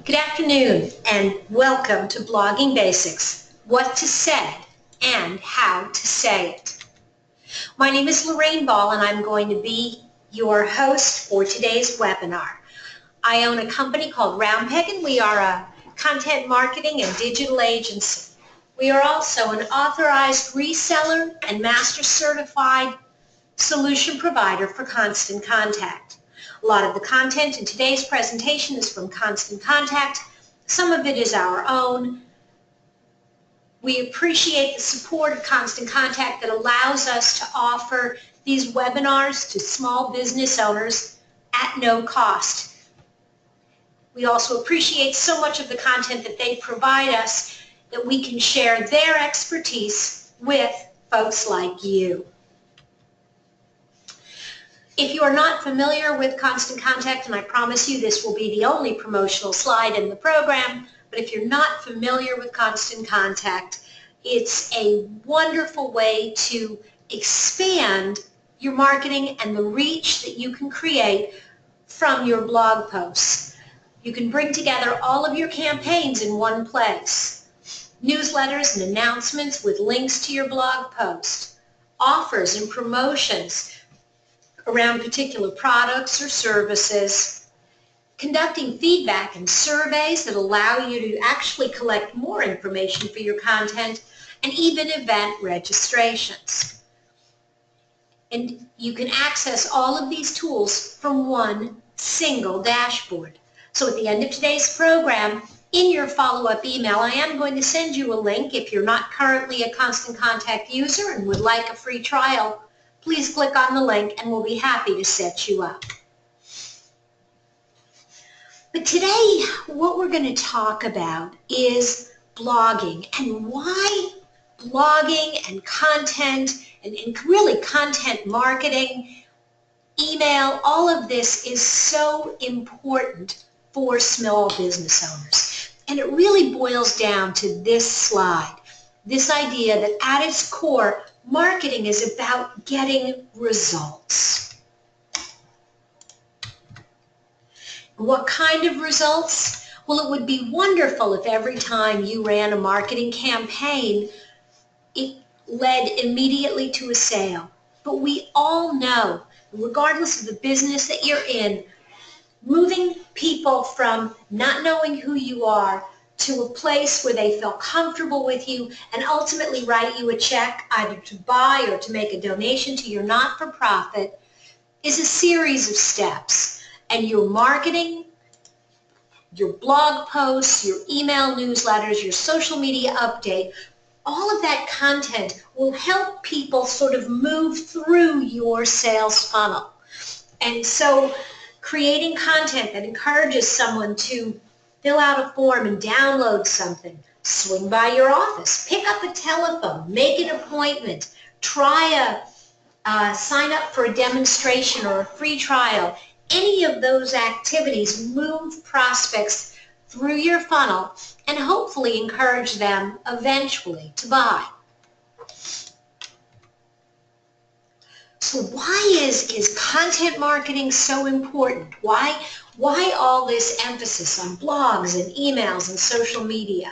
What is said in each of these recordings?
Good afternoon and welcome to Blogging Basics, What to Say and How to Say It. My name is Lorraine Ball and I'm going to be your host for today's webinar. I own a company called Roundpeg and we are a content marketing and digital agency. We are also an authorized reseller and master certified solution provider for Constant Contact. A lot of the content in today's presentation is from Constant Contact. Some of it is our own. We appreciate the support of Constant Contact that allows us to offer these webinars to small business owners at no cost. We also appreciate so much of the content that they provide us that we can share their expertise with folks like you. If you are not familiar with Constant Contact, and I promise you this will be the only promotional slide in the program, but if you're not familiar with Constant Contact, it's a wonderful way to expand your marketing and the reach that you can create from your blog posts. You can bring together all of your campaigns in one place. Newsletters and announcements with links to your blog post, offers and promotions around particular products or services, conducting feedback and surveys that allow you to actually collect more information for your content, and even event registrations. And you can access all of these tools from one single dashboard. So at the end of today's program, in your follow-up email, I am going to send you a link. If you're not currently a Constant Contact user and would like a free trial, please click on the link and we'll be happy to set you up. But today, what we're going to talk about is blogging and why blogging and content and really content marketing, email, all of this is so important for small business owners. And it really boils down to this slide, this idea that at its core, marketing is about getting results. What kind of results? Well, it would be wonderful if every time you ran a marketing campaign, it led immediately to a sale. But we all know, regardless of the business that you're in, moving people from not knowing who you are to a place where they feel comfortable with you and ultimately write you a check either to buy or to make a donation to your not-for-profit is a series of steps. And your marketing, your blog posts, your email newsletters, your social media update, all of that content will help people sort of move through your sales funnel. And so creating content that encourages someone to fill out a form and download something, swing by your office, pick up a telephone, make an appointment, sign up for a demonstration or a free trial. Any of those activities move prospects through your funnel and hopefully encourage them eventually to buy. So why is content marketing so important? Why all this emphasis on blogs and emails and social media?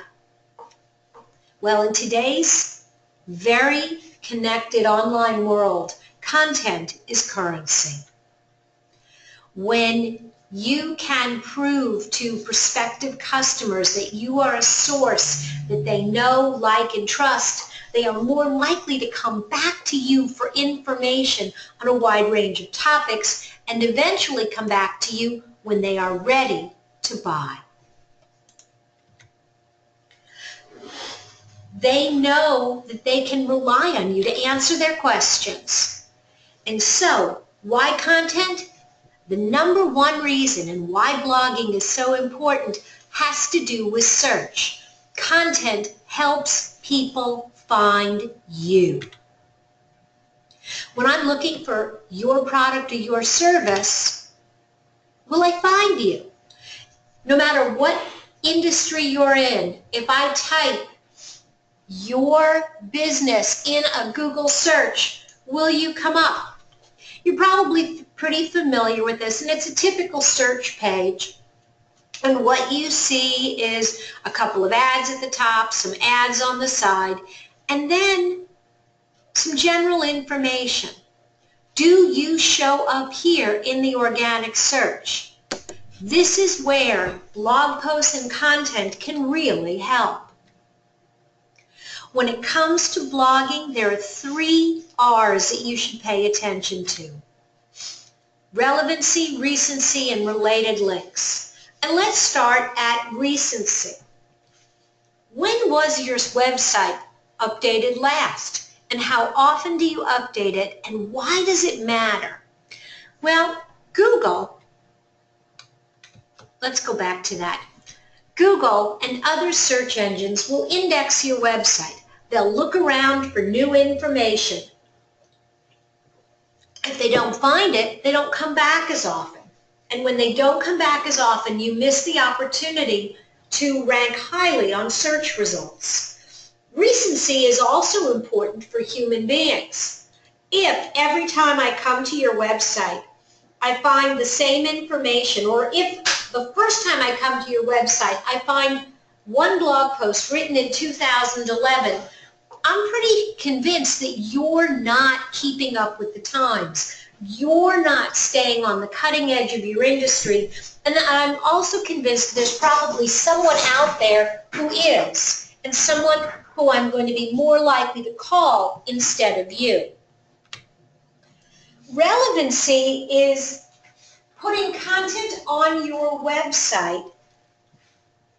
Well, in today's very connected online world, content is currency. When you can prove to prospective customers that you are a source that they know, like, and trust, they are more likely to come back to you for information on a wide range of topics and eventually come back to you when they are ready to buy. They know that they can rely on you to answer their questions. And so, why content? The number one reason and why blogging is so important has to do with search. Content helps people find you. When I'm looking for your product or your service, will I find you? No matter what industry you're in, if I type your business in a Google search, will you come up? You're probably pretty familiar with this, and it's a typical search page And what you see is a couple of ads at the top, some ads on the side, and then some general information. Do you show up here in the organic search? This is where blog posts and content can really help. When it comes to blogging, there are 3 R's that you should pay attention to: relevancy, recency, and related links. And let's start at recency. When was your website updated last? And how often do you update it? And why does it matter? Well, Google, let's go back to that. Google and other search engines will index your website. They'll look around for new information. If they don't find it, they don't come back as often. And when they don't come back as often, you miss the opportunity to rank highly on search results. Recency is also important for human beings. If every time I come to your website, I find the same information, or if the first time I come to your website, I find one blog post written in 2011, I'm pretty convinced that you're not keeping up with the times. You're not staying on the cutting edge of your industry. And I'm also convinced there's probably someone out there who is, and someone who I'm going to be more likely to call instead of you. Relevancy is putting content on your website,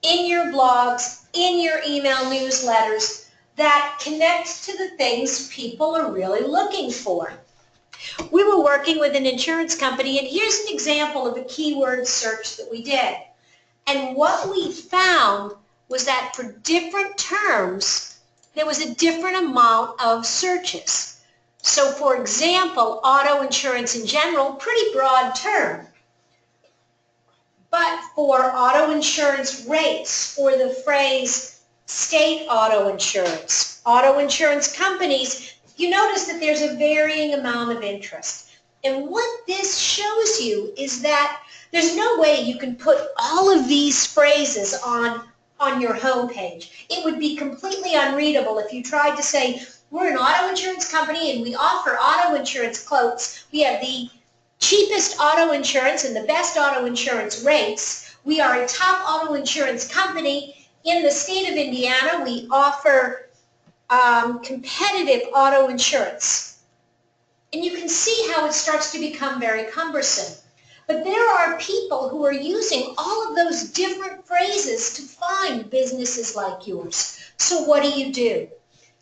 in your blogs, in your email newsletters that connect to the things people are really looking for. We were working with an insurance company, and here's an example of a keyword search that we did. And what we found was that for different terms, there was a different amount of searches. So for example, auto insurance in general, pretty broad term. But for auto insurance rates, or the phrase state auto insurance companies, you notice that there's a varying amount of interest. And what this shows you is that there's no way you can put all of these phrases on your homepage. It would be completely unreadable if you tried to say, we're an auto insurance company and we offer auto insurance quotes. We have the cheapest auto insurance and the best auto insurance rates. We are a top auto insurance company. In the state of Indiana, we offer competitive auto insurance. And you can see how it starts to become very cumbersome. But there are people who are using all of those different phrases to find businesses like yours. So what do?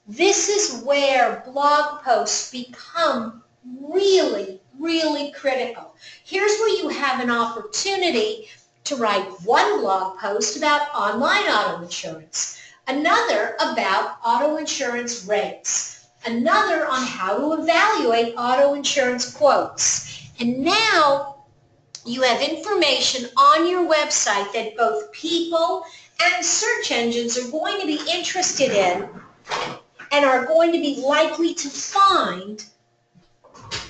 This is where blog posts become really, really critical. Here's where you have an opportunity to write one blog post about online auto insurance, another about auto insurance rates, another on how to evaluate auto insurance quotes. And now you have information on your website that both people and search engines are going to be interested in and are going to be likely to find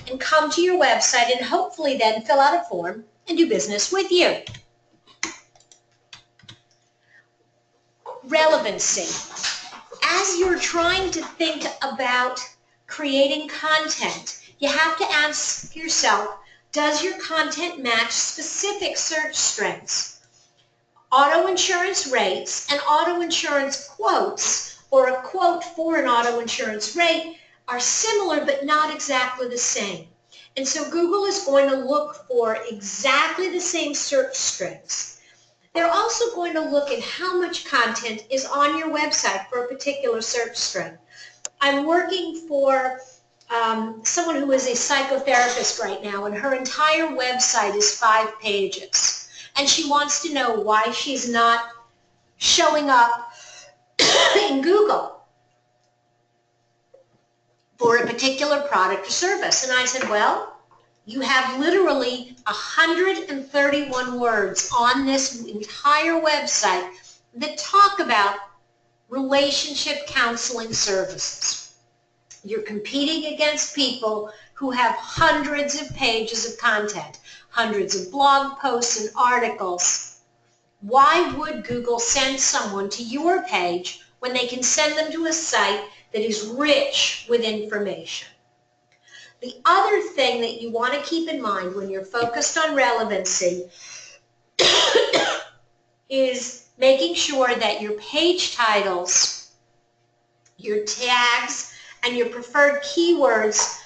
and come to your website and hopefully then fill out a form and do business with you. Relevancy. As you're trying to think about creating content, you have to ask yourself, does your content match specific search strengths? Auto insurance rates and auto insurance quotes, or a quote for an auto insurance rate, are similar but not exactly the same. And so Google is going to look for exactly the same search strengths. They're also going to look at how much content is on your website for a particular search strength. I'm working for someone who is a psychotherapist right now, and her entire website is 5 pages. And she wants to know why she's not showing up in Google for a particular product or service. And I said, well, you have literally 131 words on this entire website that talk about relationship counseling services. You're competing against people who have hundreds of pages of content, hundreds of blog posts and articles, Why would Google send someone to your page when they can send them to a site that is rich with information? The other thing that you want to keep in mind when you're focused on relevancy is making sure that your page titles, your tags, and your preferred keywords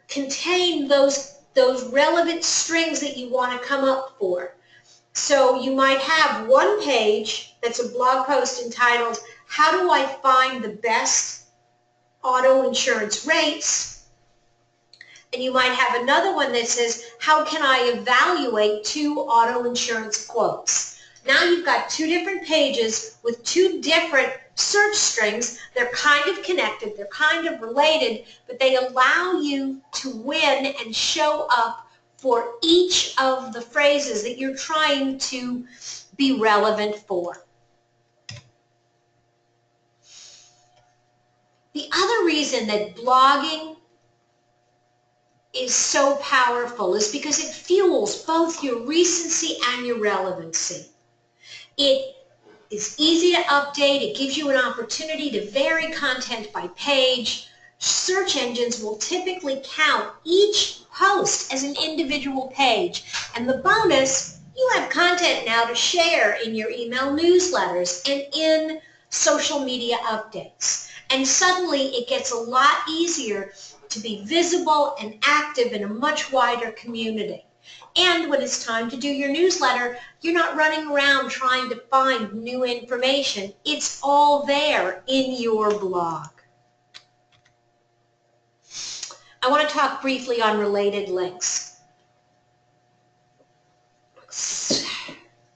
contain those relevant strings that you want to come up for. So you might have one page that's a blog post entitled, "How do I find the best auto insurance rates?" And you might have another one that says, "How can I evaluate 2 auto insurance quotes?" Now you've got 2 different pages with 2 different search strings. They're kind of connected, they're kind of related, but they allow you to win and show up for each of the phrases that you're trying to be relevant for. The other reason that blogging is so powerful is because it fuels both your recency and your relevancy. It is easy to update. It gives you an opportunity to vary content by page. Search engines will typically count each post as an individual page. And the bonus, you have content now to share in your email newsletters and in social media updates. And suddenly it gets a lot easier to be visible and active in a much wider community. And when it's time to do your newsletter, you're not running around trying to find new information. It's all there in your blog. I want to talk briefly on related links.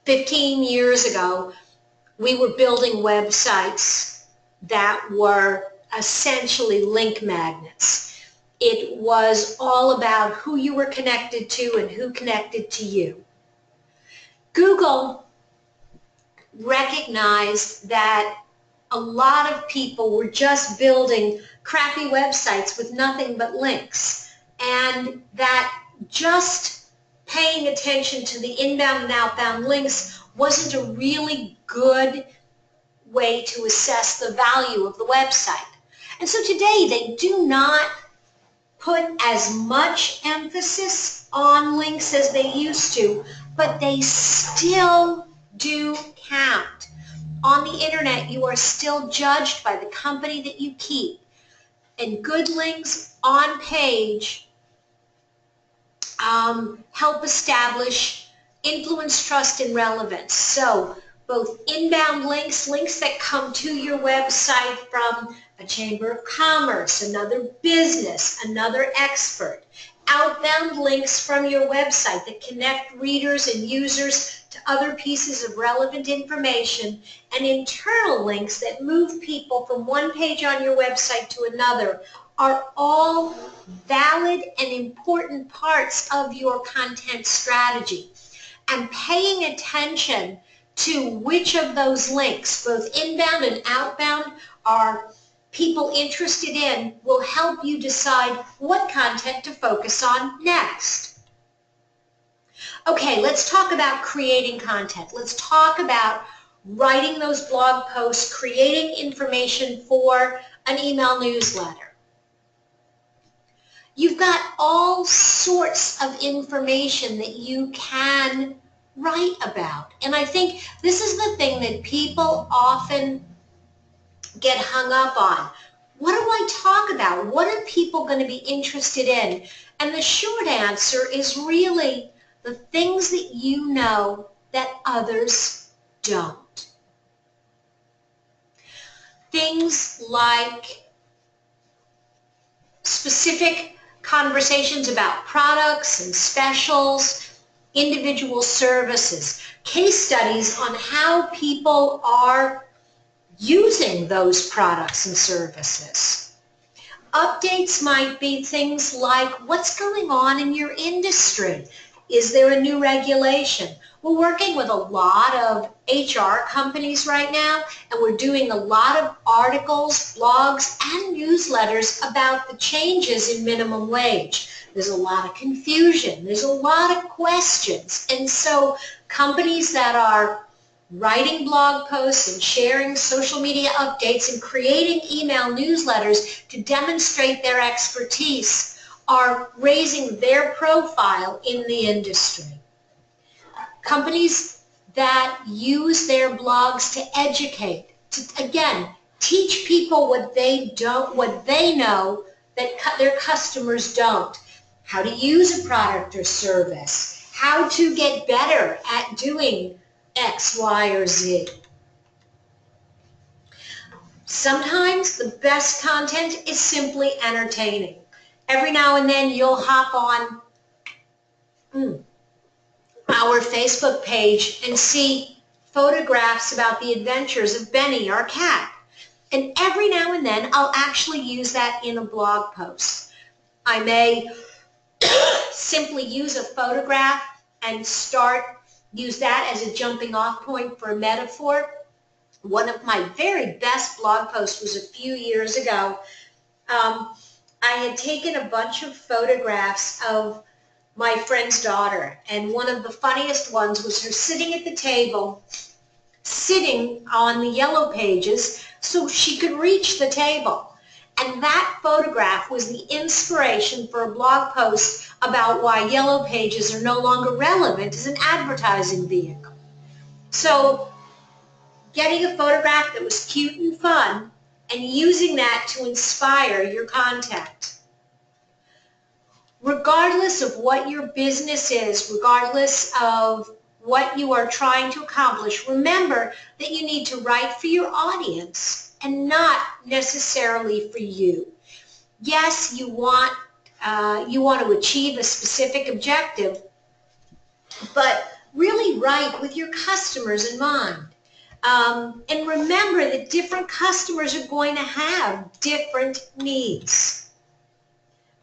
15 years ago, we were building websites that were essentially link magnets. It was all about who you were connected to and who connected to you. Google recognized that a lot of people were just building crappy websites with nothing but links, and that just paying attention to the inbound and outbound links wasn't a really good way to assess the value of the website. And so today they do not put as much emphasis on links as they used to, but they still do count. On the internet, you are still judged by the company that you keep. And good links on page help establish influence, trust, and relevance. So both inbound links, links that come to your website from a chamber of commerce, another business, another expert. Outbound links from your website that connect readers and users to other pieces of relevant information, and internal links that move people from one page on your website to another are all valid and important parts of your content strategy. And paying attention to which of those links, both inbound and outbound, are people interested in will help you decide what content to focus on next. Okay, let's talk about creating content. Let's talk about writing those blog posts, creating information for an email newsletter. You've got all sorts of information that you can write about. And I think this is the thing that people often get hung up on. What do I talk about? What are people going to be interested in? And the short answer is really the things that you know that others don't. Things like specific conversations about products and specials, individual services, case studies on how people are using those products and services. Updates might be things like what's going on in your industry. Is there a new regulation? We're working with a lot of HR companies right now, and we're doing a lot of articles, blogs, and newsletters about the changes in minimum wage. There's a lot of confusion. There's a lot of questions. And so Companies that are writing blog posts and sharing social media updates and creating email newsletters to demonstrate their expertise are raising their profile in the industry. Companies that use their blogs to educate, to, again, teach people what they know that their customers don't. How to use a product or service, how to get better at doing X, Y, or Z. Sometimes the best content is simply entertaining. Every now and then you'll hop on our Facebook page and see photographs about the adventures of Benny, our cat. And every now and then I'll actually use that in a blog post. I may simply use a photograph and use that as a jumping off point for a metaphor. One of my very best blog posts was a few years ago. I had taken a bunch of photographs of my friend's daughter, and one of the funniest ones was her sitting at the table, sitting on the yellow pages so she could reach the table. And that photograph was the inspiration for a blog post about why yellow pages are no longer relevant as an advertising vehicle. So getting a photograph that was cute and fun and using that to inspire your content. Regardless of what your business is, regardless of what you are trying to accomplish, remember that you need to write for your audience and not necessarily for you. Yes, you want to achieve a specific objective, but really write with your customers in mind. And remember that different customers are going to have different needs.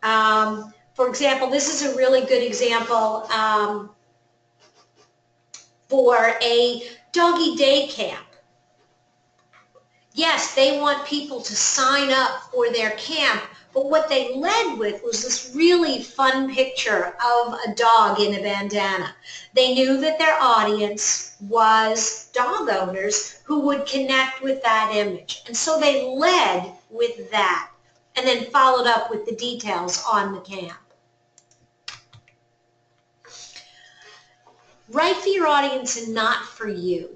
For example, this is a really good example for a doggy day camp. Yes, they want people to sign up for their camp, but what they led with was this really fun picture of a dog in a bandana. They knew that their audience was dog owners who would connect with that image. And so they led with that and then followed up with the details on the camp. Write for your audience and not for you.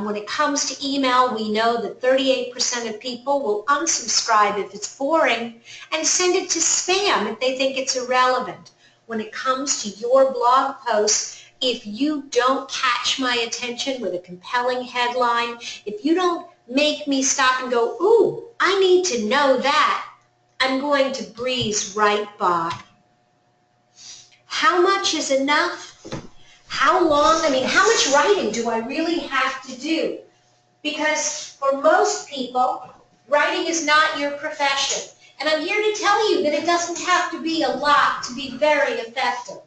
When it comes to email, we know that 38% of people will unsubscribe if it's boring and send it to spam if they think it's irrelevant. When it comes to your blog posts, if you don't catch my attention with a compelling headline, if you don't make me stop and go, ooh, I need to know that, I'm going to breeze right by. How much is enough? How long, how much writing do I really have to do? Because for most people, writing is not your profession. And I'm here to tell you that it doesn't have to be a lot to be very effective.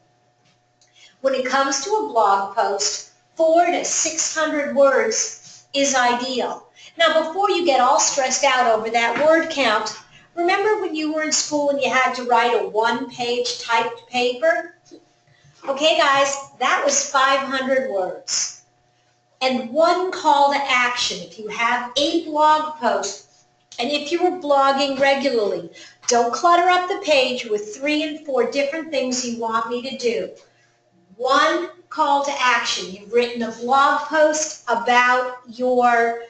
When it comes to a blog post, 400 to 600 words is ideal. Now, before you get all stressed out over that word count, remember when you were in school and you had to write a one-page typed paper? Okay, guys, that was 500 words. And one call to action. If you have a blog post, and if you were blogging regularly, don't clutter up the page with 3 and 4 different things you want me to do. One call to action. You've written a blog post about your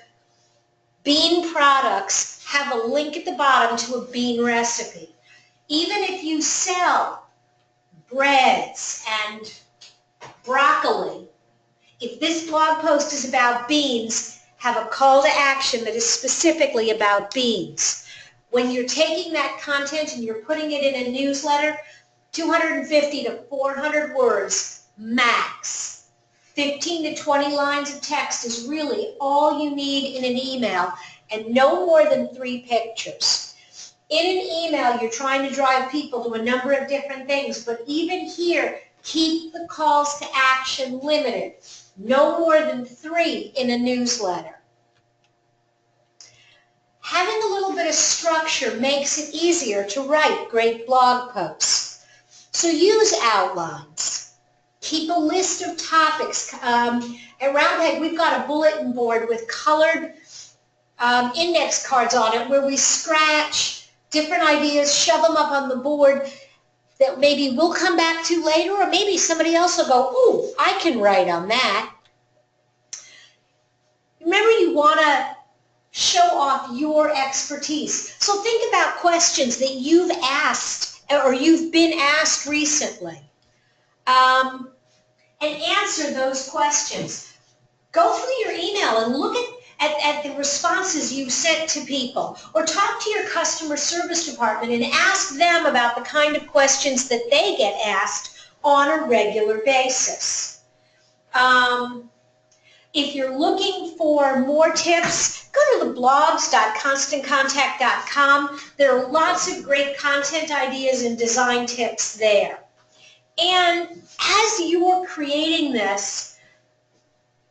bean products. Have a link at the bottom to a bean recipe. Even if you sell breads and broccoli, if this blog post is about beans, have a call to action that is specifically about beans. When you're taking that content and you're putting it in a newsletter, 250 to 400 words max. 15 to 20 lines of text is really all you need in an email, and no more than 3 pictures. In an email, you're trying to drive people to a number of different things, but even here, keep the calls to action limited. No more than 3 in a newsletter. Having a little bit of structure makes it easier to write great blog posts. So use outlines. Keep a list of topics. At Roundpeg, we've got a bulletin board with colored index cards on it where we scratch different ideas, shove them up on the board that maybe we'll come back to later, or maybe somebody else will go, ooh, I can write on that. Remember, you want to show off your expertise. So think about questions that you've asked or you've been asked recently, and answer those questions. Go through your email and look at the responses you've sent to people, or talk to your customer service department and ask them about the kind of questions that they get asked on a regular basis. If you're looking for more tips, go to the blogs.constantcontact.com. There are lots of great content ideas and design tips there. And as you're creating this,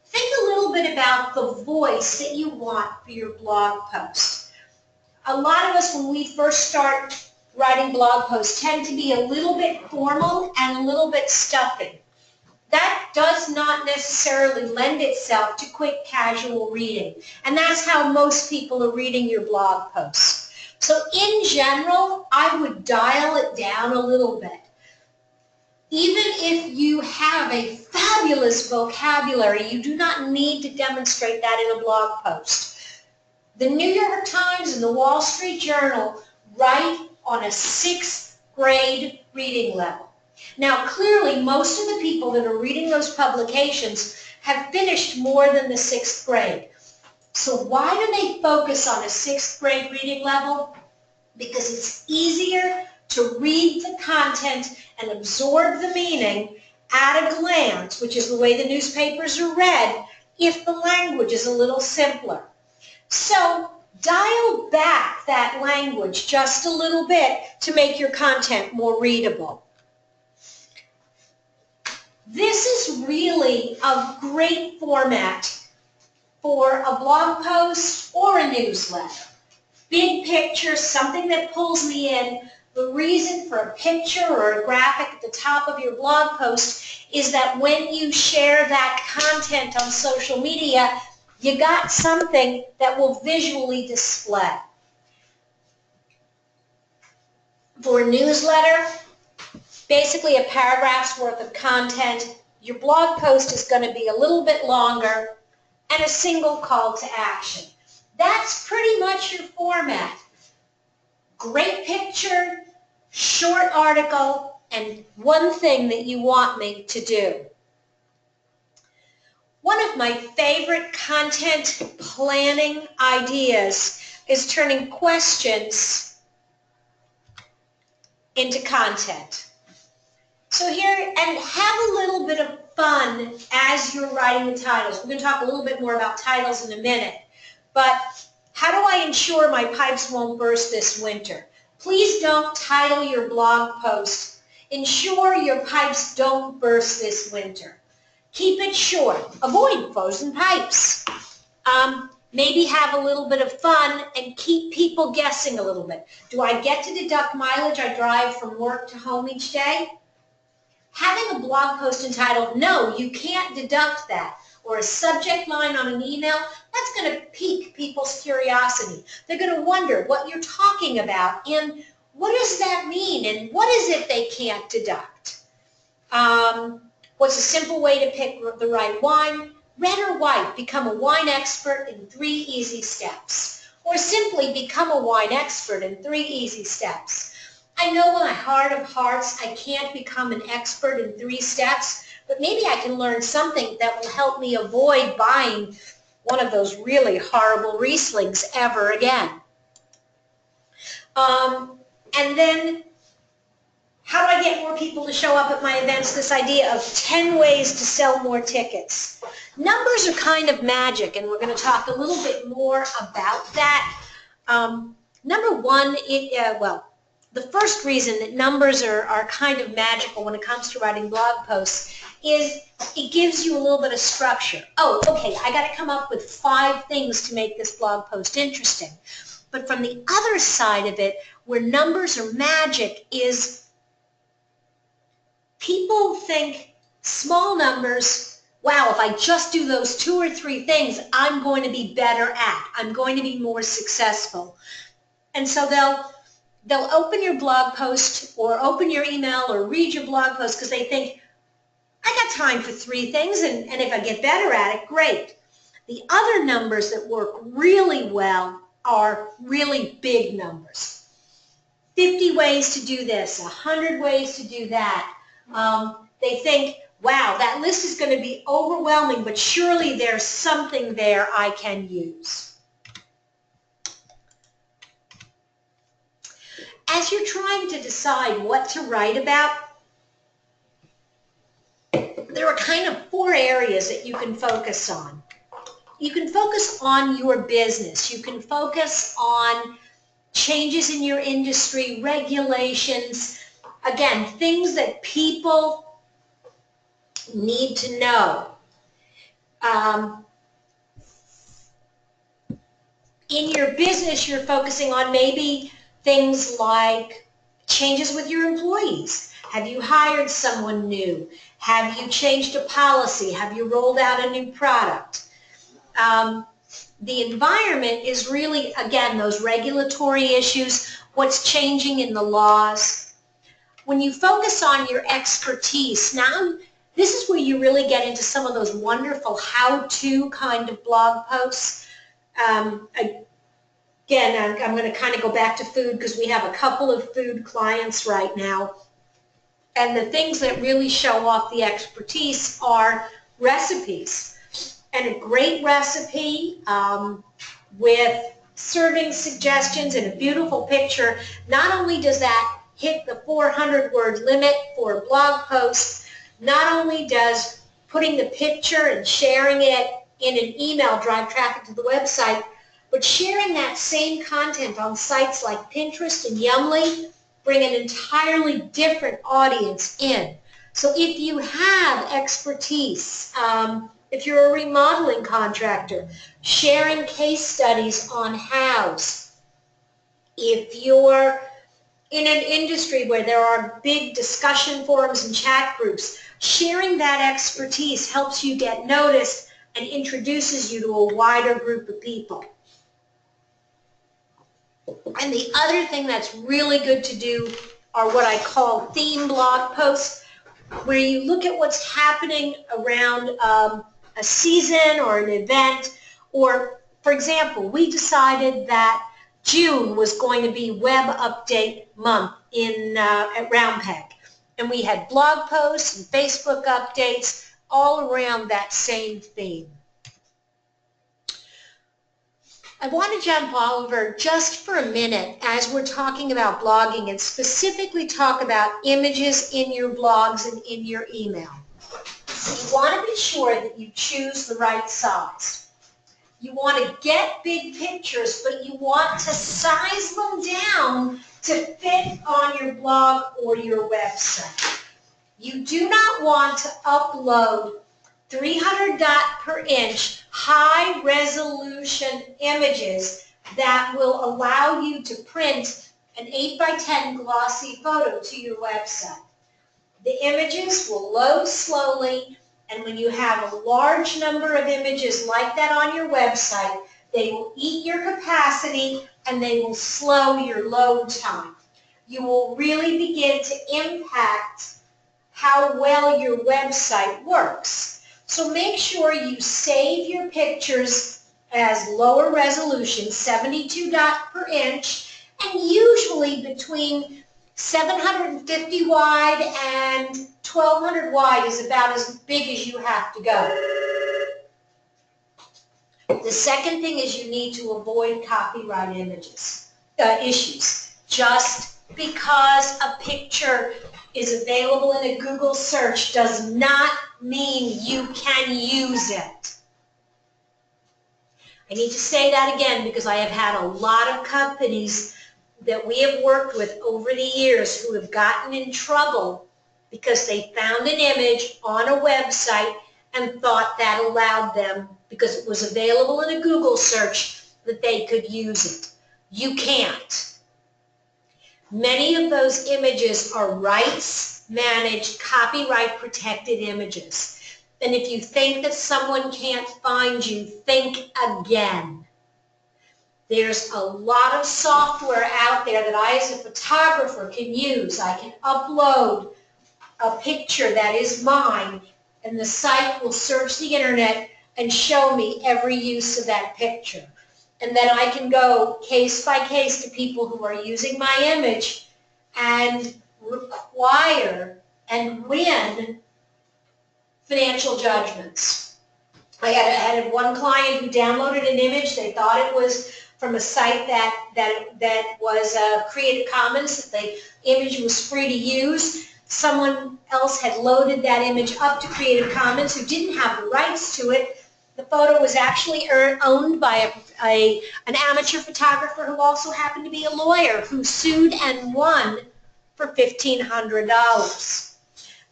think a little bit about the voice that you want for your blog post. A lot of us, when we first start writing blog posts, tend to be a little bit formal and a little bit stuffy. That does not necessarily lend itself to quick, casual reading. And that's how most people are reading your blog posts. So in general, I would dial it down a little bit. Even if you have a fabulous vocabulary, you do not need to demonstrate that in a blog post. The New York Times and the Wall Street Journal write on a 6th grade reading level. Now, clearly, most of the people that are reading those publications have finished more than the 6th grade. So why do they focus on a 6th grade reading level? Because it's easier to read the content and absorb the meaning at a glance, which is the way the newspapers are read, if the language is a little simpler. So dial back that language just a little bit to make your content more readable. This is really a great format for a blog post or a newsletter. Big picture, something that pulls me in. The reason for a picture or a graphic at the top of your blog post is that when you share that content on social media, you got something that will visually display. For a newsletter, basically a paragraph's worth of content, your blog post is going to be a little bit longer and a single call to action. That's pretty much your format. Great picture, short article, and one thing that you want me to do. One of my favorite content planning ideas is turning questions into content. So here, and have a little bit of fun as you're writing the titles. We're going to talk a little bit more about titles in a minute. But how do I ensure my pipes won't burst this winter? Please don't title your blog post, "Ensure your pipes don't burst this winter." Keep it short. Avoid frozen pipes. Maybe have a little bit of fun and keep people guessing a little bit. Do I get to deduct mileage I drive from work to home each day? Having a blog post entitled, "No, you can't deduct that," or a subject line on an email, that's going to pique people's curiosity. They're going to wonder what you're talking about and what does that mean and what is it they can't deduct. What's a simple way to pick the right wine? Red or white? Become a wine expert in 3 easy steps. Or simply become a wine expert in 3 easy steps. I know in my heart of hearts I can't become an expert in 3 steps, but maybe I can learn something that will help me avoid buying one of those really horrible Rieslings ever again. And then, how do I get more people to show up at my events? This idea of 10 ways to sell more tickets. Numbers are kind of magic, and we're going to talk a little bit more about that. Number one, the first reason that numbers are kind of magical when it comes to writing blog posts is it gives you a little bit of structure. Oh, okay, I got to come up with 5 things to make this blog post interesting. But from the other side of it, where numbers are magic, is people think Small numbers, wow, if I just do those 2 or 3 things, I'm going to be better at. I'm going to be more successful. And so they'll open your blog post or open your email or read your blog post because they think, I got time for 3 things, and if I get better at it, great. The other numbers that work really well are really big numbers. 50 ways to do this, 100 ways to do that. They think, wow, that list is going to be overwhelming, but surely there's something there I can use. As you're trying to decide what to write about, there are kind of 4 areas that you can focus on. You can focus on your business. You can focus on changes in your industry, regulations, again, things that people need to know. In your business, you're focusing on maybe things like changes with your employees. Have you hired someone new? Have you changed a policy? Have you rolled out a new product? The environment is really, again, those regulatory issues, what's changing in the laws. When you focus on your expertise, now this is where you really get into some of those wonderful how-to kind of blog posts. Again, I'm going to kind of go back to food because we have a couple of food clients right now. And the things that really show off the expertise are recipes. And a great recipe with serving suggestions and a beautiful picture, not only does that hit the 400-word limit for a blog post, not only does putting the picture and sharing it in an email drive traffic to the website, but sharing that same content on sites like Pinterest and Yumly bring an entirely different audience in. So if you have expertise, if you're a remodeling contractor, sharing case studies on hows. If you're in an industry where there are big discussion forums and chat groups, sharing that expertise helps you get noticed and introduces you to a wider group of people. And the other thing that's really good to do are what I call theme blog posts, where you look at what's happening around a season or an event. Or, for example, we decided that June was going to be Web Update Month at Round Peg. And we had blog posts and Facebook updates all around that same theme. I want to jump over just for a minute as we're talking about blogging and specifically talk about images in your blogs and in your email. So you want to be sure that you choose the right size. You want to get big pictures, but you want to size them down to fit on your blog or your website. You do not want to upload 300 dot per inch high resolution images that will allow you to print an 8 by 10 glossy photo to your website. The images will load slowly, and when you have a large number of images like that on your website, they will eat your capacity and they will slow your load time. You will really begin to impact how well your website works. So make sure you save your pictures as lower resolution, 72 dot per inch, and usually between 750 wide and 1200 wide is about as big as you have to go. The second thing is you need to avoid copyright issues. Just because a picture is available in a Google search does not mean you can use it. I need to say that again because I have had a lot of companies that we have worked with over the years who have gotten in trouble because they found an image on a website and thought that allowed them, because it was available in a Google search, that they could use it. You can't. Many of those images are rights manage copyright protected images. And if you think that someone can't find you, think again. There's a lot of software out there that I as a photographer can use. I can upload a picture that is mine, and the site will search the internet and show me every use of that picture. And then I can go case by case to people who are using my image and require and win financial judgments. I had one client who downloaded an image. They thought it was from a site that was Creative Commons, that the image was free to use. Someone else had loaded that image up to Creative Commons who didn't have the rights to it. The photo was actually owned by an amateur photographer who also happened to be a lawyer, who sued and won for $1,500.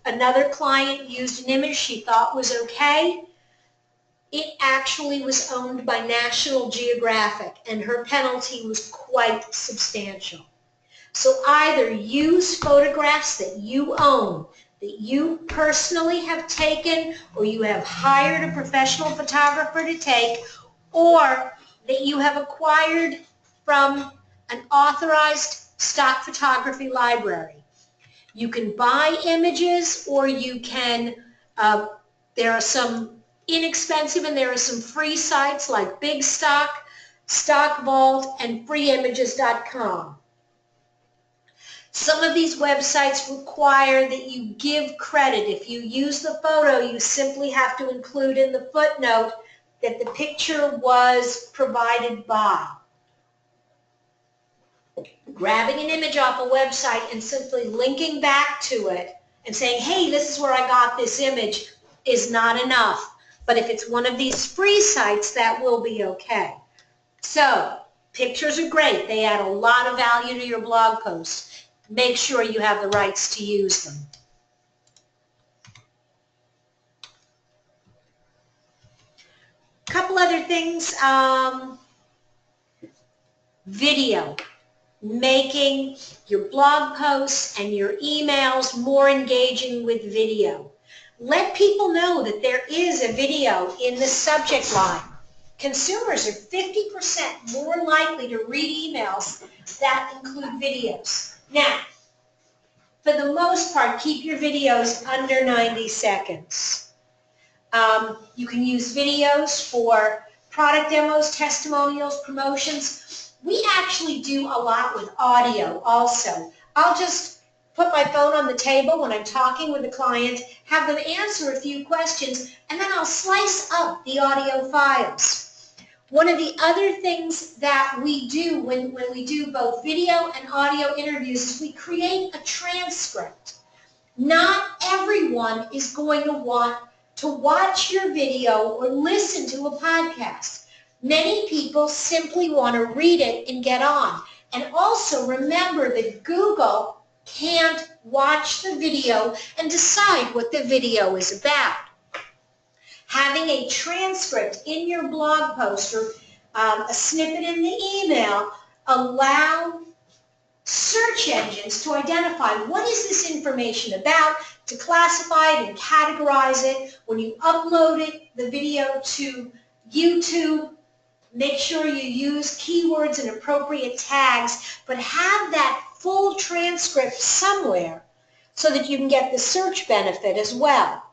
Another client used an image she thought was okay. It actually was owned by National Geographic, and her penalty was quite substantial. So either use photographs that you own, that you personally have taken, or you have hired a professional photographer to take, or that you have acquired from an authorized stock photography library. You can buy images, or you can, there are some inexpensive and there are some free sites like Big Stock, Stock Vault, and freeimages.com. Some of these websites require that you give credit. If you use the photo, you simply have to include in the footnote that the picture was provided by. Grabbing an image off a website and simply linking back to it and saying, hey, this is where I got this image, is not enough. But if it's one of these free sites, that will be okay. So, pictures are great. They add a lot of value to your blog post. Make sure you have the rights to use them. A couple other things. Video. Making your blog posts and your emails more engaging with video. Let people know that there is a video in the subject line. Consumers are 50% more likely to read emails that include videos. Now, for the most part, keep your videos under 90 seconds. You can use videos for product demos, testimonials, promotions. We actually do a lot with audio also. I'll just put my phone on the table when I'm talking with a client, have them answer a few questions, and then I'll slice up the audio files. One of the other things that we do when we do both video and audio interviews is we create a transcript. Not everyone is going to want to watch your video or listen to a podcast. Many people simply want to read it and get on. And also remember that Google can't watch the video and decide what the video is about. Having a transcript in your blog post or a snippet in the email allow search engines to identify what is this information about, to classify it and categorize it. When you upload the video to YouTube, make sure you use keywords and appropriate tags, but have that full transcript somewhere so that you can get the search benefit as well.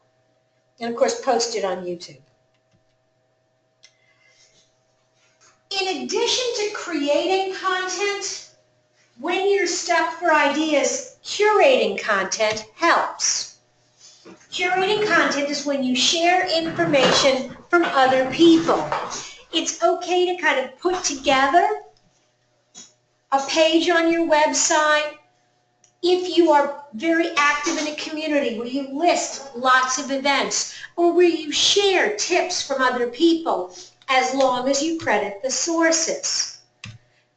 And of course, post it on YouTube. In addition to creating content, when you're stuck for ideas, curating content helps. Curating content is when you share information from other people. It's okay to kind of put together a page on your website if you are very active in a community where you list lots of events or where you share tips from other people, as long as you credit the sources.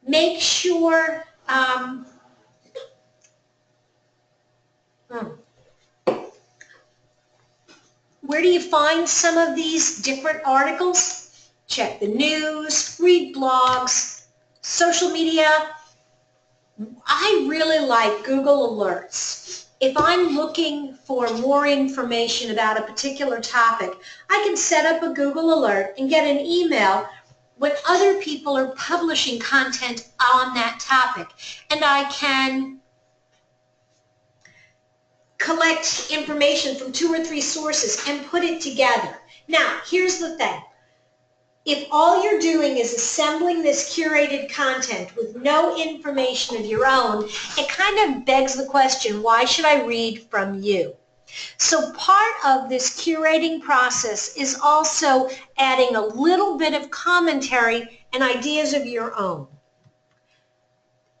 Make sure where do you find some of these different articles? Check the news, read blogs, social media. I really like Google Alerts. if I'm looking for more information about a particular topic, I can set up a Google alert and get an email when other people are publishing content on that topic. And I can collect information from 2 or 3 sources and put it together. Now, here's the thing. If all you're doing is assembling this curated content with no information of your own, it kind of begs the question, why should I read from you? So part of this curating process is also adding a little bit of commentary and ideas of your own.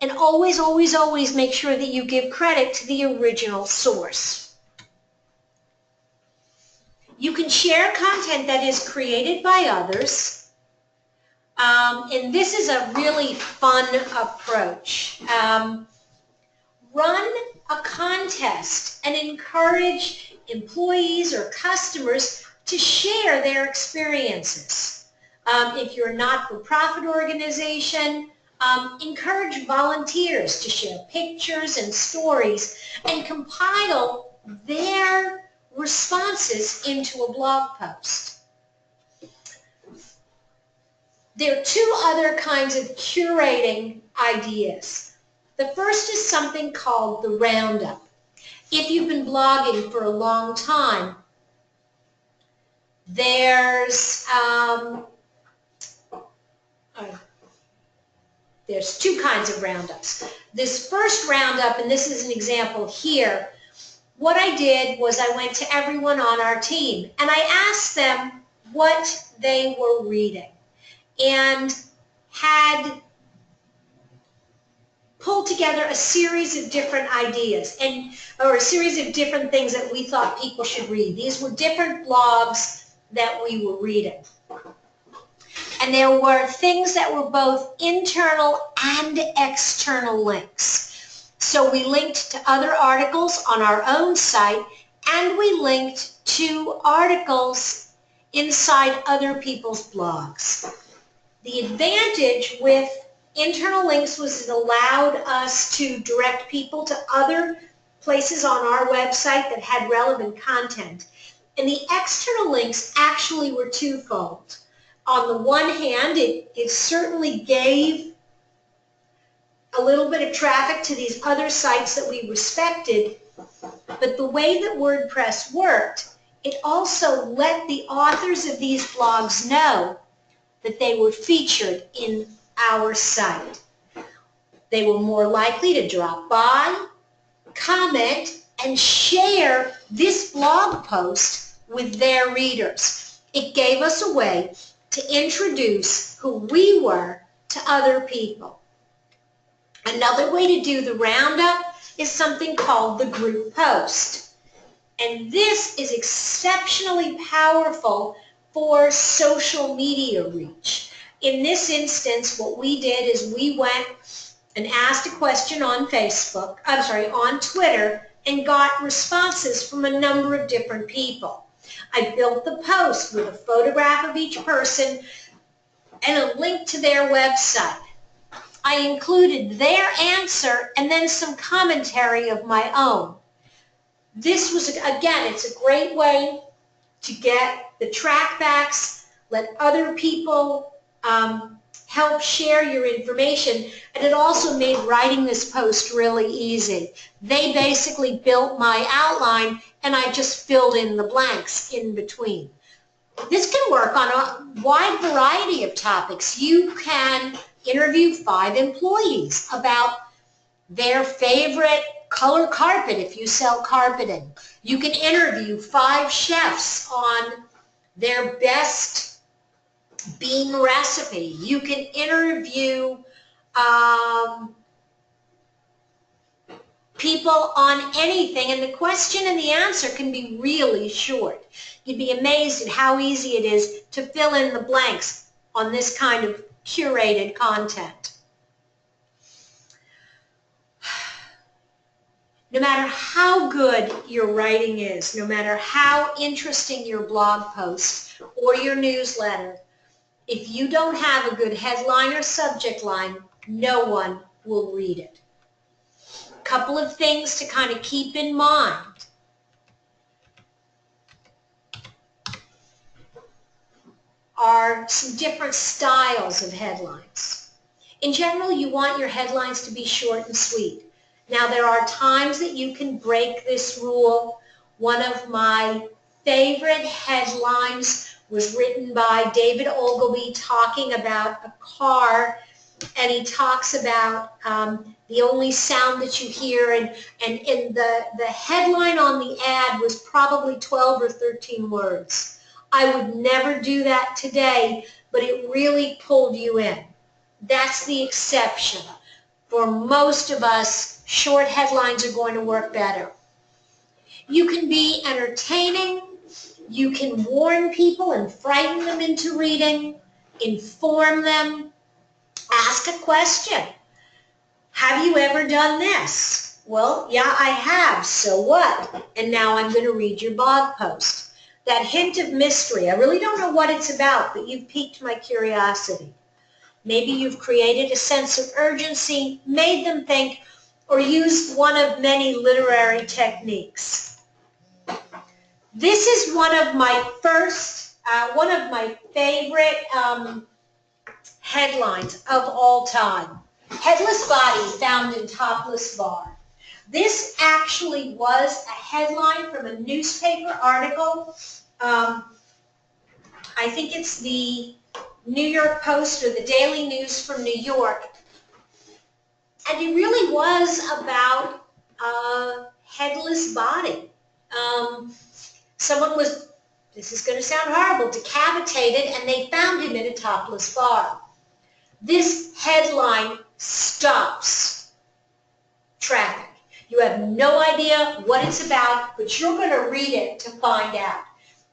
And always, always, always make sure that you give credit to the original source. You can share content that is created by others. And this is a really fun approach. Run a contest and encourage employees or customers to share their experiences. If you're a not-for-profit organization, encourage volunteers to share pictures and stories and compile their responses into a blog post. There are 2 other kinds of curating ideas. The first is something called the roundup. If you've been blogging for a long time, there's 2 kinds of roundups. This first roundup, and this is an example here, what I did was I went to everyone on our team and I asked them what they were reading, and had pulled together a series of different ideas or a series of different things that we thought people should read. These were different blogs that we were reading. And there were things that were both internal and external links. So we linked to other articles on our own site, and we linked to articles inside other people's blogs. The advantage with internal links was it allowed us to direct people to other places on our website that had relevant content. And the external links actually were twofold. On the one hand, it certainly gave a little bit of traffic to these other sites that we respected, but the way that WordPress worked, it also let the authors of these blogs know that they were featured in our site. They were more likely to drop by, comment, and share this blog post with their readers. It gave us a way to introduce who we were to other people. Another way to do the roundup is something called the group post. And this is exceptionally powerful for social media reach. In this instance, what we did is we went and asked a question on on Twitter, and got responses from a number of different people. I built the post with a photograph of each person and a link to their website. I included their answer and then some commentary of my own. This was, again, it's a great way to get the trackbacks, let other people help share your information, and it also made writing this post really easy. They basically built my outline, and I just filled in the blanks in between. This can work on a wide variety of topics. You can interview 5 employees about their favorite color carpet if you sell carpeting. You can interview 5 chefs on their best bean recipe. You can interview people on anything, and the question and the answer can be really short. You'd be amazed at how easy it is to fill in the blanks on this kind of curated content. No matter how good your writing is, no matter how interesting your blog post or your newsletter, if you don't have a good headline or subject line, no one will read it. couple of things to kind of keep in mind. Are some different styles of headlines. In general, you want your headlines to be short and sweet. Now, there are times that you can break this rule. One of my favorite headlines was written by David Ogilvy talking about a car, and he talks about the only sound that you hear, and the headline on the ad was probably 12 or 13 words. I would never do that today, but it really pulled you in. That's the exception. For most of us, short headlines are going to work better. You can be entertaining. You can warn people and frighten them into reading, inform them, ask a question. Have you ever done this? Well, yeah, I have. So what? And now I'm going to read your blog post. That hint of mystery, I really don't know what it's about, but you've piqued my curiosity. Maybe you've created a sense of urgency, made them think, or used one of many literary techniques. This is one of my favorite headlines of all time. Headless Body found in topless bar. This actually was a headline from a newspaper article. I think it's the New York Post or the Daily News from New York. And it really was about a headless body. Someone was, this is going to sound horrible, decapitated, and they found him in a topless bar. This headline stops traffic. You have no idea what it's about, but you're going to read it to find out.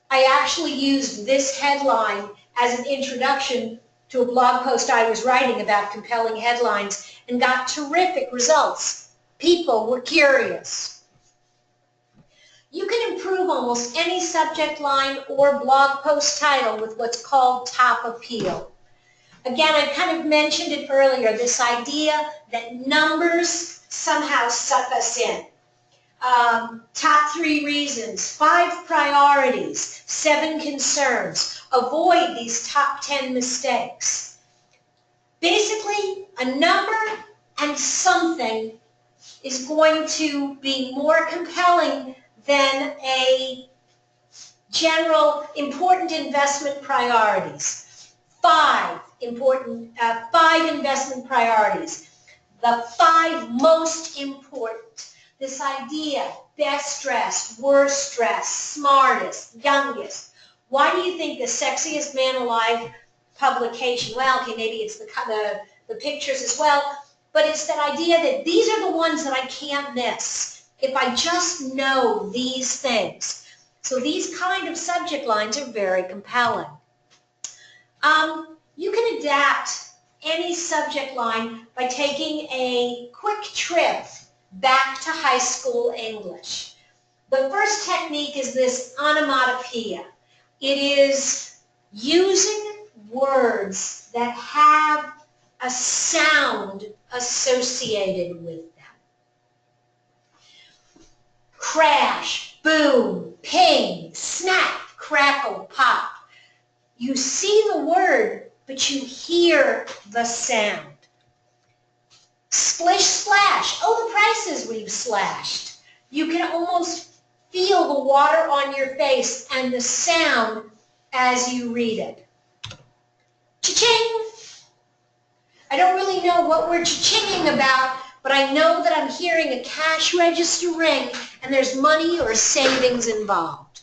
I actually used this headline as an introduction to a blog post I was writing about compelling headlines and got terrific results. People were curious. You can improve almost any subject line or blog post title with what's called top appeal. Again, I kind of mentioned it earlier, this idea that numbers somehow suck us in. Top 3 reasons, 5 priorities, 7 concerns. Avoid these top 10 mistakes. Basically, a number and something is going to be more compelling than a general important investment priorities. 5 investment priorities. The 5 most important. This idea, best dressed, worst dressed, smartest, youngest. Why do you think the Sexiest Man Alive publication, well, okay, maybe it's the pictures as well, but it's that idea that these are the ones that I can't miss if I just know these things. So these kind of subject lines are very compelling. You can adapt any subject line by taking a quick trip back to high school English. The first technique is this onomatopoeia. It is using words that have a sound associated with them. Crash, boom, ping, snap, crackle, pop. You see the word, but you hear the sound. Splish, splash. Oh, the prices we've slashed. You can almost feel the water on your face and the sound as you read it. Cha-ching! I don't really know what we're cha-chinging about, but I know that I'm hearing a cash register ring and there's money or savings involved.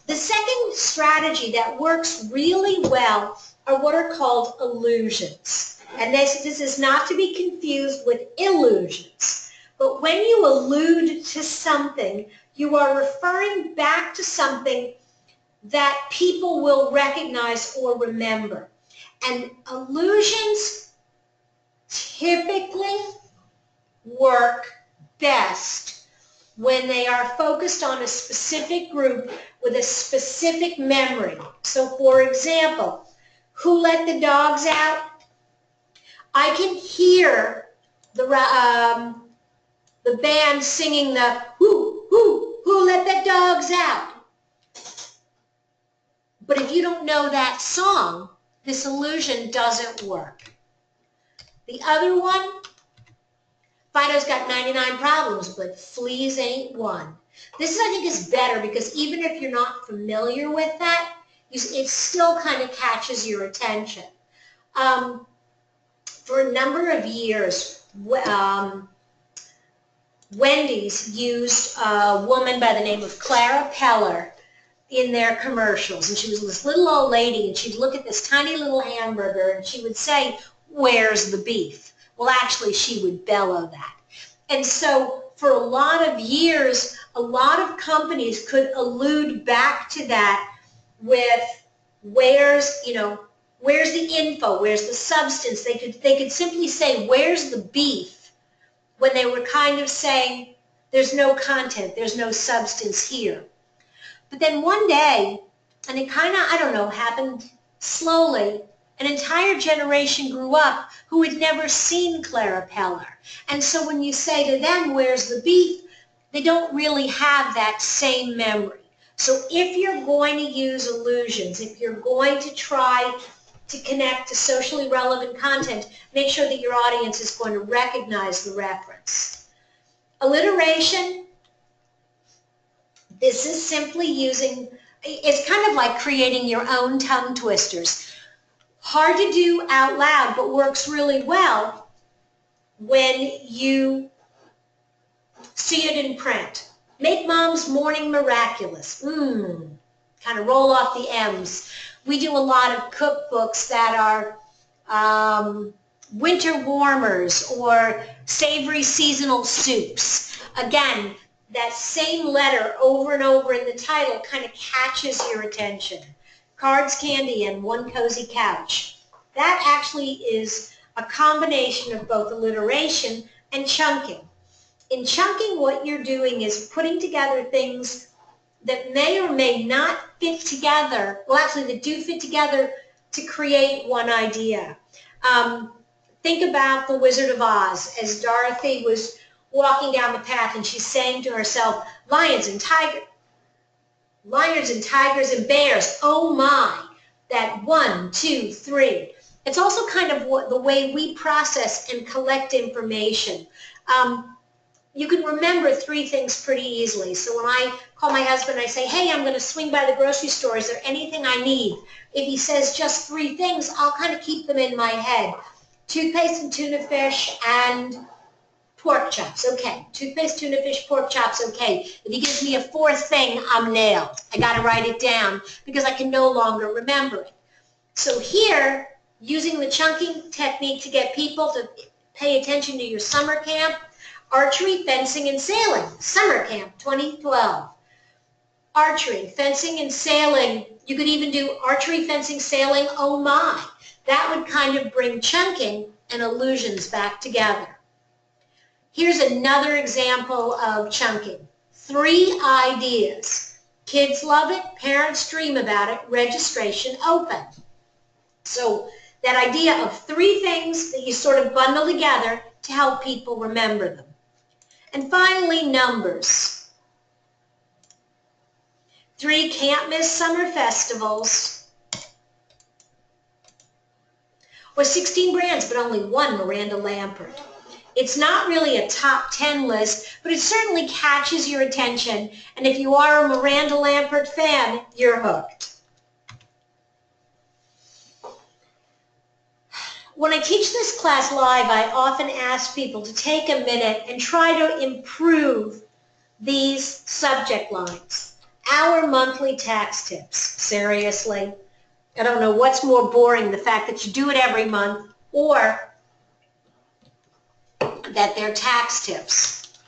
The second strategy that works really well are what are called allusions. And this is not to be confused with illusions. But when you allude to something, you are referring back to something that people will recognize or remember. And allusions typically work best when they are focused on a specific group with a specific memory. So for example, who let the dogs out? I can hear the band singing the who let the dogs out. But if you don't know that song, this illusion doesn't work. The other one, Fido's got 99 problems, but fleas ain't one. This, I think, is better because even if you're not familiar with that, it still kind of catches your attention. For a number of years, Wendy's used a woman by the name of Clara Peller in their commercials. And she was this little old lady, and she'd look at this tiny little hamburger, and she would say, "Where's the beef?" Well, actually, she would bellow that. And so for a lot of years, a lot of companies could allude back to that with where's the info, where's the substance. They could simply say, "Where's the beef?" when they were kind of saying, there's no content, there's no substance here. But then one day, and it kind of, I don't know, happened slowly, an entire generation grew up who had never seen Clara Peller. And so when you say to them, "Where's the beef?" they don't really have that same memory. So if you're going to use illusions, if you're going to try to connect to socially relevant content, make sure that your audience is going to recognize the reference. Alliteration, this is simply using, it's kind of like creating your own tongue twisters. Hard to do out loud, but works really well when you see it in print. Make mom's morning miraculous. Kind of roll off the M's. We do a lot of cookbooks that are winter warmers or savory seasonal soups. Again, that same letter over and over in the title kind of catches your attention. Cards, candy, and one cozy couch. That actually is a combination of both alliteration and chunking. In chunking, what you're doing is putting together things that may or may not fit together, well, actually, that do fit together to create one idea. Think about The Wizard of Oz as Dorothy was walking down the path and she's saying to herself, lions and tigers and bears, oh my, that 1, 2, 3. It's also kind of the way we process and collect information. You can remember 3 things pretty easily. So when I call my husband, I say, "Hey, I'm going to swing by the grocery store. Is there anything I need?" If he says just 3 things, I'll kind of keep them in my head. Toothpaste and tuna fish and pork chops. Okay. Toothpaste, tuna fish, pork chops. Okay. If he gives me a 4th thing, I'm nailed. I got to write it down because I can no longer remember it. So here, using the chunking technique to get people to pay attention to your summer camp, archery, fencing, and sailing, summer camp 2012. Archery, fencing, and sailing. You could even do archery, fencing, sailing, oh my. That would kind of bring chunking and illusions back together. Here's another example of chunking. 3 ideas. Kids love it, parents dream about it, registration open. So that idea of 3 things that you sort of bundle together to help people remember them. And finally, numbers. 3 can't miss summer festivals. Or 16 brands, but only 1 Miranda Lambert. It's not really a top 10 list, but it certainly catches your attention. And if you are a Miranda Lambert fan, you're hooked. When I teach this class live, I often ask people to take a minute and try to improve these subject lines. Our monthly tax tips. Seriously? I don't know what's more boring, the fact that you do it every month or that they're tax tips.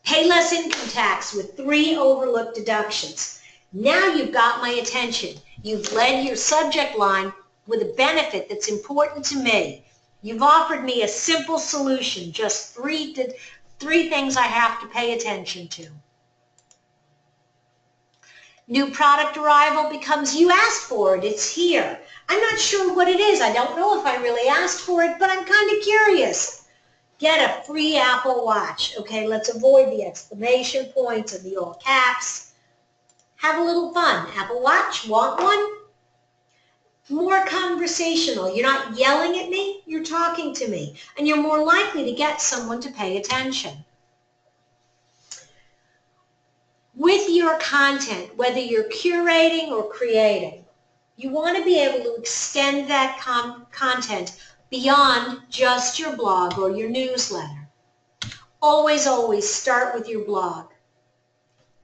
Pay less income tax with 3 overlooked deductions. Now you've got my attention. You've led your subject line with a benefit that's important to me. You've offered me a simple solution, just 3 things I have to pay attention to. New product arrival becomes you asked for it, it's here. I'm not sure what it is. I don't know if I really asked for it, but I'm kind of curious. Get a free Apple Watch. Okay, let's avoid the exclamation points and the all caps. Have a little fun. Apple Watch, want one? More conversational. You're not yelling at me, you're talking to me. And you're more likely to get someone to pay attention. With your content, whether you're curating or creating, you want to be able to extend that content beyond just your blog or your newsletter. Always, always start with your blog.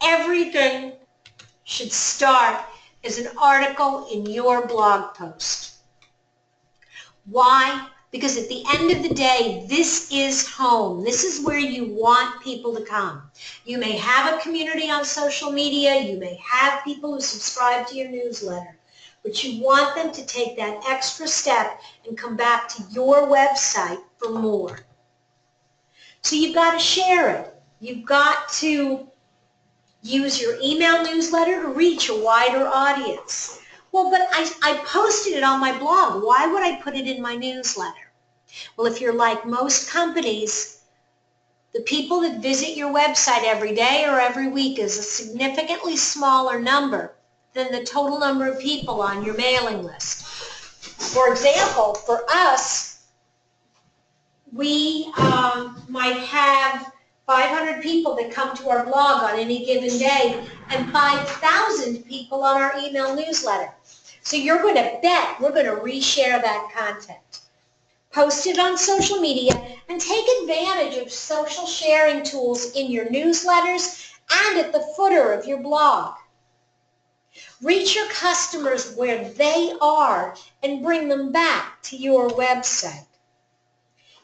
Everything should start as an article in your blog post. Why? Because at the end of the day, this is home. This is where you want people to come. You may have a community on social media. You may have people who subscribe to your newsletter. But you want them to take that extra step and come back to your website for more. So you've got to share it. You've got to use your email newsletter to reach a wider audience. Well, but I posted it on my blog. Why would I put it in my newsletter? Well, if you're like most companies, the people that visit your website every day or every week is a significantly smaller number than the total number of people on your mailing list. For example, for us, we might have 500 people that come to our blog on any given day and 5,000 people on our email newsletter. So you're going to bet we're going to reshare that content. Post it on social media and take advantage of social sharing tools in your newsletters and at the footer of your blog. Reach your customers where they are and bring them back to your website.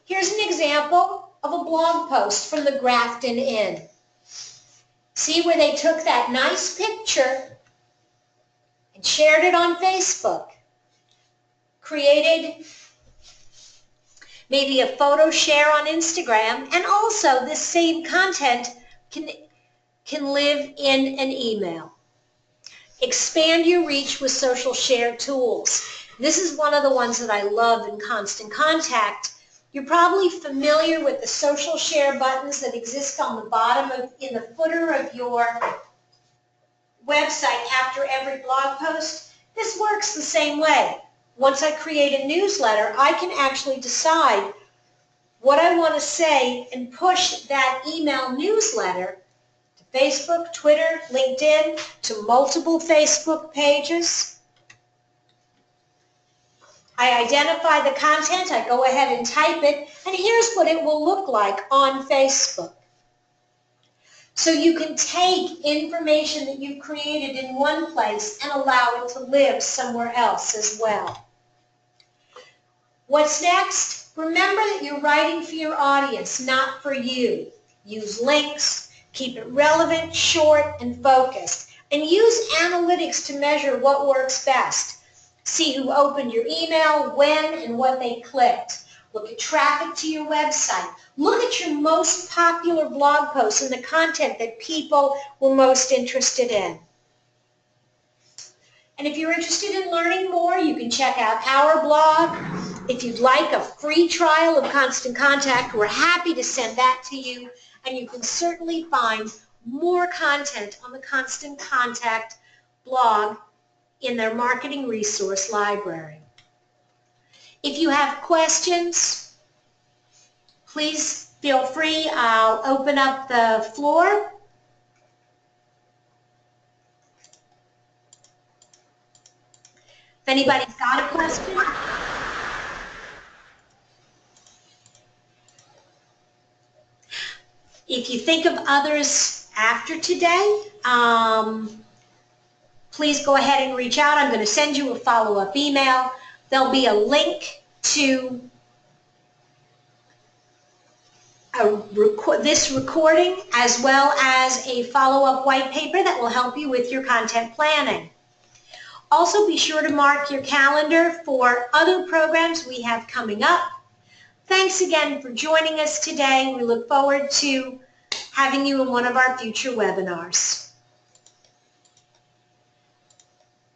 Here's an example of a blog post from the Grafton Inn. See where they took that nice picture and shared it on Facebook, created maybe a photo share on Instagram, and also this same content can live in an email. Expand your reach with social share tools. This is one of the ones that I love in Constant Contact. You're probably familiar with the social share buttons that exist on the bottom in the footer of your website after every blog post. This works the same way. Once I create a newsletter, I can actually decide what I want to say and push that email newsletter to Facebook, Twitter, LinkedIn, to multiple Facebook pages. I identify the content, I go ahead and type it, and here's what it will look like on Facebook. So you can take information that you've created in one place and allow it to live somewhere else as well. What's next? Remember that you're writing for your audience, not for you. Use links, keep it relevant, short, and focused, and use analytics to measure what works best. See who opened your email, when, and what they clicked. Look at traffic to your website. Look at your most popular blog posts and the content that people were most interested in. And if you're interested in learning more, you can check out our blog. If you'd like a free trial of Constant Contact, we're happy to send that to you. And you can certainly find more content on the Constant Contact blog in their marketing resource library. If you have questions, please feel free. I'll open up the floor. If anybody's got a question. If you think of others after today, please go ahead and reach out. I'm going to send you a follow-up email. There'll be a link to this recording as well as a follow-up white paper that will help you with your content planning. Also, be sure to mark your calendar for other programs we have coming up. Thanks again for joining us today. We look forward to having you in one of our future webinars.